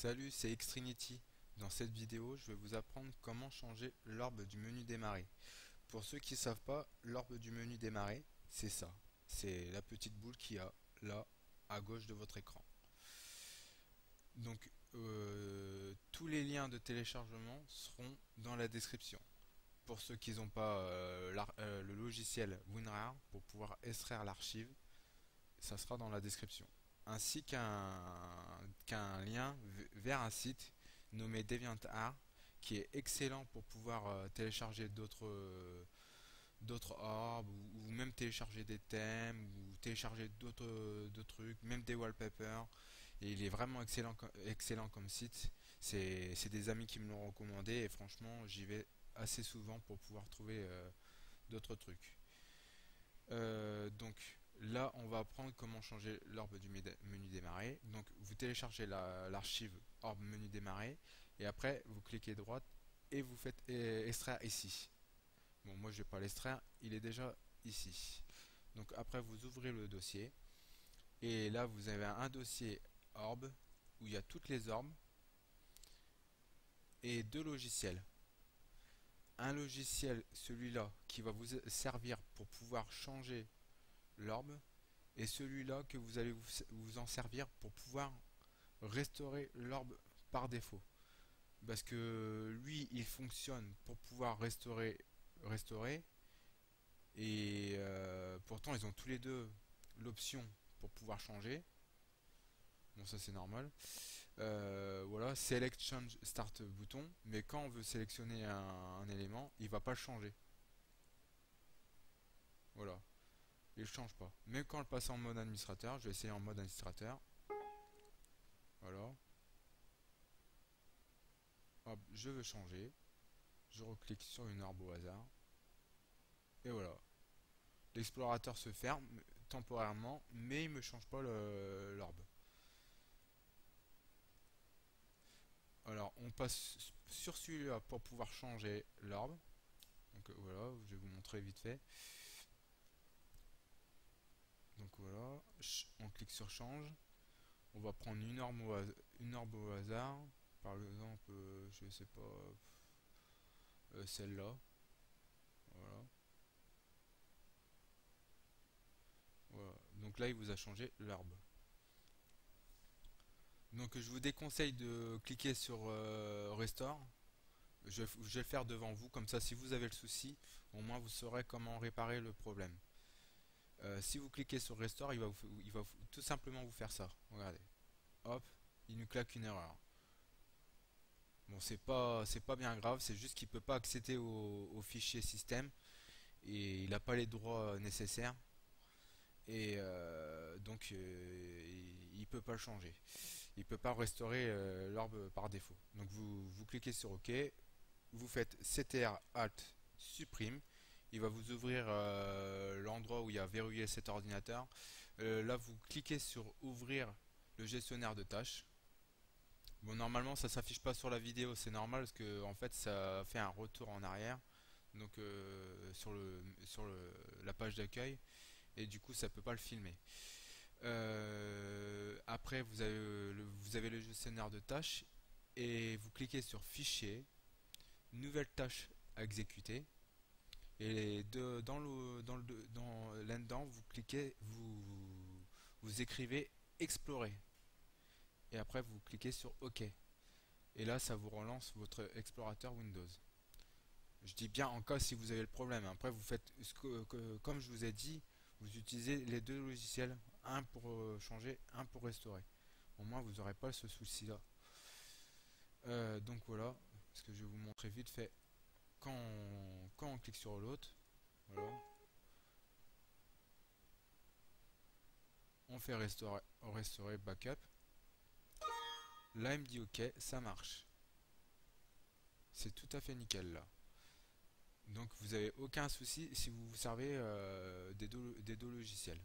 Salut, c'est Xtrinity. Dans cette vidéo, je vais vous apprendre comment changer l'orbe du menu démarrer. Pour ceux qui ne savent pas, l'orbe du menu démarrer, c'est ça. C'est la petite boule qu'il y a là, à gauche de votre écran. Donc, tous les liens de téléchargement seront dans la description. Pour ceux qui n'ont pas le logiciel WinRAR, pour pouvoir extraire l'archive, ça sera dans la description. Ainsi qu'un lien vers un site nommé DeviantArt qui est excellent pour pouvoir télécharger d'autres orbes ou même télécharger des thèmes ou télécharger d'autres trucs, même des wallpapers. Et il est vraiment excellent comme site. C'est des amis qui me l'ont recommandé et franchement j'y vais assez souvent pour pouvoir trouver d'autres trucs. Donc là, on va apprendre comment changer l'orbe du menu démarrer. Donc vous téléchargez l'archive orbe menu démarrer et après vous cliquez droite et vous faites extraire ici. Bon, moi je vais pas l'extraire, il est déjà ici. Donc après vous ouvrez le dossier et là vous avez un dossier orbe où il y a toutes les orbes et deux logiciels. Un logiciel, celui-là, qui va vous servir pour pouvoir changer l'orbe et celui-là que vous allez vous en servir pour pouvoir restaurer l'orbe par défaut. Parce que lui, il fonctionne pour pouvoir restaurer et pourtant ils ont tous les deux l'option pour pouvoir changer. Bon, ça c'est normal. Voilà, Select Change Start bouton, mais quand on veut sélectionner un élément, il va pas le changer. Voilà, il change pas. Mais quand on le passe en mode administrateur, je vais essayer en mode administrateur. Voilà. Hop, je veux changer. Je reclique sur une orbe au hasard. Et voilà. L'explorateur se ferme temporairement, mais il me change pas l'orbe. Alors, on passe sur celui-là pour pouvoir changer l'orbe. Donc voilà, je vais vous montrer vite fait. Donc voilà, on clique sur change. On va prendre une orbe au hasard. Par exemple, je sais pas, celle-là. Voilà. Voilà. Donc là, il vous a changé l'orbe. Donc je vous déconseille de cliquer sur Restore. Je vais le faire devant vous, comme ça si vous avez le souci, au moins vous saurez comment réparer le problème. Si vous cliquez sur Restore, il va tout simplement vous faire ça. Regardez. Hop, il nous claque une erreur. Bon, c'est pas bien grave, c'est juste qu'il peut pas accéder au fichier système et il n'a pas les droits nécessaires et donc il peut pas le changer. Il peut pas restaurer l'orbe par défaut. Donc vous cliquez sur OK, vous faites CTR Alt supprime. Il va vous ouvrir l'endroit où il y a verrouillé cet ordinateur. Là, vous cliquez sur ouvrir le gestionnaire de tâches. Bon, normalement, ça s'affiche pas sur la vidéo, c'est normal parce que en fait, ça fait un retour en arrière. Donc la page d'accueil et du coup, ça peut pas le filmer. Après, vous avez le gestionnaire de tâches et vous cliquez sur Fichier, Nouvelle tâche à exécuter. Et là-dedans, vous cliquez, vous écrivez explorer. Et après, vous cliquez sur OK. Et là, ça vous relance votre explorateur Windows. Je dis bien en cas si vous avez le problème. Après, vous faites comme je vous ai dit, vous utilisez les deux logiciels, un pour changer, un pour restaurer. Au moins, vous n'aurez pas ce souci-là. Donc voilà, ce que je vais vous montrer vite fait quand on clique sur l'autre. Voilà. On fait restaurer backup. Là, il me dit OK, ça marche. C'est tout à fait nickel là. Donc vous n'avez aucun souci si vous vous servez des deux logiciels.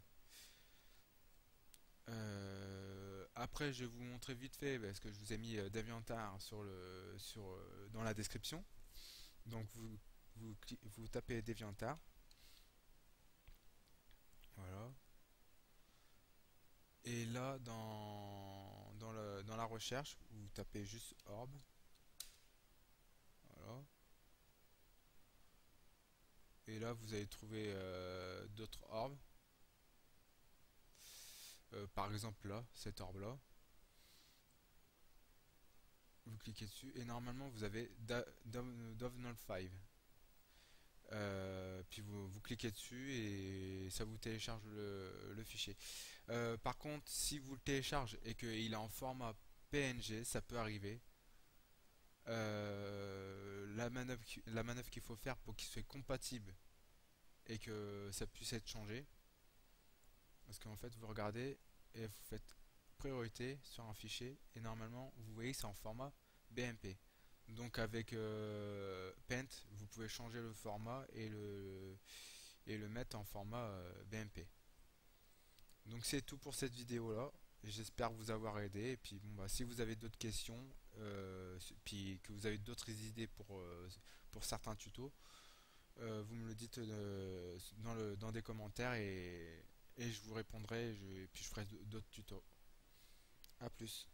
Après, je vais vous montrer vite fait parce que je vous ai mis DeviantArt dans la description. Donc vous tapez DeviantArt. Voilà. Et là, dans dans la recherche, vous tapez juste orb. Voilà. Et là, vous allez trouver d'autres orbes. Par exemple là, cet orbe là. Vous cliquez dessus et normalement vous avez Dovenol 5. Puis vous cliquez dessus et ça vous télécharge le fichier. Par contre, si vous le téléchargez et qu'il est en format PNG, ça peut arriver. La manœuvre qu'il faut faire pour qu'il soit compatible et que ça puisse être changé, parce qu'en fait vous regardez et vous faites priorité sur un fichier et normalement vous voyez que c'est en format BMP. Donc avec Paint vous pouvez changer le format et le mettre en format BMP. Donc c'est tout pour cette vidéo là. J'espère vous avoir aidé et puis bon bah si vous avez d'autres questions puis que vous avez d'autres idées pour certains tutos, vous me le dites dans des commentaires et je vous répondrai et puis je ferai d'autres tutos. A plus.